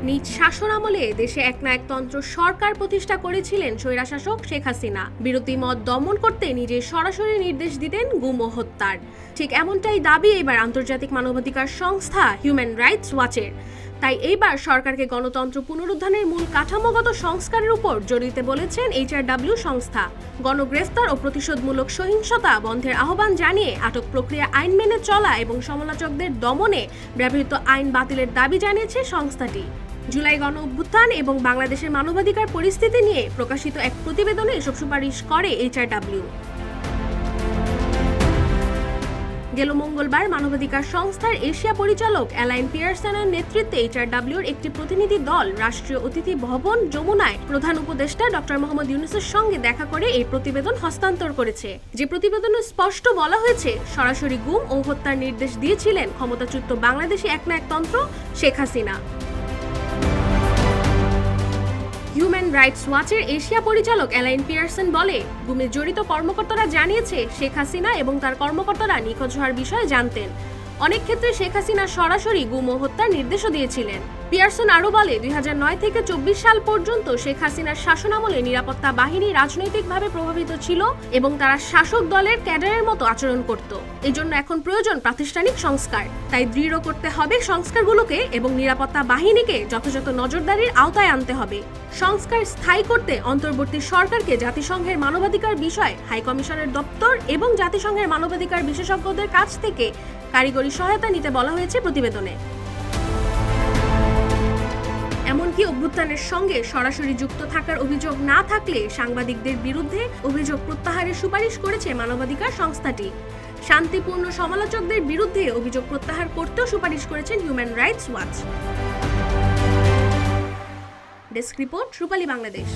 নিজ শাসনামলে দেশে একনায়কতন্ত্র সরকার প্রতিষ্ঠা করেছিলেন স্বৈরশাসক শেখ হাসিনা। বিরোধী মত দমন করতে নিজে সরাসরি নির্দেশ দিতেন গুম ও হত্যার। ঠিক এমনটাই দাবি এবার আন্তর্জাতিক মানবাধিকার সংস্থা হিউম্যান রাইটস ওয়াচের। তাই এইবার সরকারকে গণতন্ত্র পুনরুদ্ধারের মূল কাঠামোগত সংস্কারের উপর জোর দিতে বলেছেন HRW সংস্থা। গণগ্রেফতার ও প্রতিশোধমূলক সহিংসতা বন্ধের আহ্বান জানিয়ে আটক প্রক্রিয়া আইন মেনে চলা এবং সমালোচকদের দমনে ব্যবহৃত আইন বাতিলের দাবি জানিয়েছে সংস্থাটি। জুলাই গণ অভ্যুত্থান এবং বাংলাদেশের মানবাধিকার পরিস্থিতি নিয়ে প্রকাশিত এক প্রতিবেদনে এসব সুপারিশ করে HRW। গেল মঙ্গলবার মানবাধিকার সংস্থার এশিয়া পরিচালক অ্যালাইন পিয়ারসনের নেতৃত্বে HRWর একটি প্রতিনিধি দল রাষ্ট্রীয় অতিথি ভবন যমুনায় প্রধান উপদেষ্টা ডক্টর মোহাম্মদ ইউনূসের সঙ্গে দেখা করে এই প্রতিবেদন হস্তান্তর করেছে। যে প্রতিবেদনে স্পষ্ট বলা হয়েছে, সরাসরি গুম ও হত্যার নির্দেশ দিয়েছিলেন ক্ষমতাচ্যুত বাংলাদেশি একনায়কতন্ত্র শেখ হাসিনা। হিউম্যান রাইটস ওয়াচের এশিয়া পরিচালক অ্যালাইন পিয়ারসন বলে, গুমে জড়িত কর্মকর্তারা জানিয়েছে শেখ হাসিনা এবং তার কর্মকর্তারা নিখোঁজ হওয়ার বিষয়ে জানতেন। অনেক ক্ষেত্রে শেখ হাসিনা সরাসরি গুম ও হত্যার নির্দেশও দিয়েছিলেন। পিয়ারসন আরও বলে, 2009 থেকে 24 সাল পর্যন্ত শেখ হাসিনার শাসনামলে নিরাপত্তা বাহিনী রাজনৈতিকভাবে প্রভাবিত ছিল এবং তারা শাসক দলের ক্যাডারের মতো আচরণ করত। এজন্য এখন প্রয়োজন প্রাতিষ্ঠানিক সংস্কার। তাই দৃঢ় করতে হবে সংস্কারগুলোকে এবং নিরাপত্তা বাহিনীকে যথাযথ নজরদারির আওতায় আনতে হবে। সংস্কার স্থায়ী করতে অন্তর্বর্তী সরকারকে জাতিসংঘের মানবাধিকার বিষয়ে হাই কমিশনের দপ্তর এবং জাতিসংঘের মানবাধিকার বিশেষজ্ঞদের কাছ থেকে কারিগরি সহায়তা নিতে বলা হয়েছে প্রতিবেদনে। এমনকি অভ্যুত্থানের সঙ্গে সরাসরি যুক্ত থাকার অভিযোগ না থাকলে সাংবাদিকদের বিরুদ্ধে অভিযোগ প্রত্যাহারের সুপারিশ করেছে মানবাধিকার সংস্থাটি। শান্তিপূর্ণ সমালোচকদের বিরুদ্ধে অভিযোগ প্রত্যাহার করতেও সুপারিশ করেছেন human rights watch. Desk report, Rupali Bangladesh.